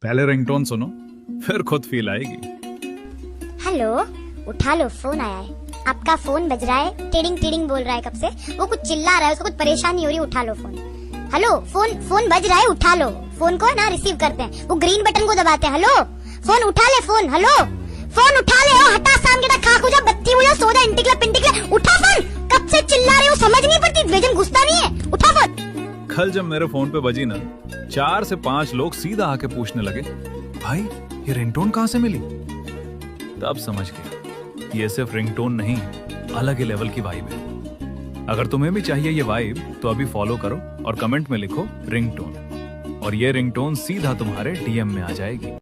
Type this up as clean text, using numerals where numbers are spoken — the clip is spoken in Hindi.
पहले रिंगटोन सुनो, फिर खुद फील आएगी। हेलो, उठा लो, फोन आया है। आपका फोन बज रहा है, टिडिंग टिडिंग बोल रहा है कब से। वो कुछ चिल्ला रहा है, उसको कुछ परेशानी हो रही है, उठा लो फोन। हेलो, फोन बज रहा है, उठा लो। फोन को ना रिसीव करते हैं, वो ग्रीन बटन को दबाते हैं। हेलो, फोन उठा ले, फोन। हेलो, फोन उठा ले। ओ हटा शाम के खा खुजा बत्ती बुझा सोदा इंटिकला पिंटिकला, उठा फोन। कब से चिल्ला रहे हो, समझ नहीं पड़ती, बेजम गुस्सा नहीं है, उठा फोन। कल जब मेरे फोन पे बजी ना, 4 से 5 लोग सीधा आके पूछने लगे, भाई ये रिंगटोन कहाँ से मिली? तब समझ गया ये सिर्फ रिंगटोन नहीं, अलग ही लेवल की वाइब है। अगर तुम्हें भी चाहिए ये वाइब तो अभी फॉलो करो और कमेंट में लिखो रिंगटोन, और ये रिंगटोन सीधा तुम्हारे डीएम में आ जाएगी।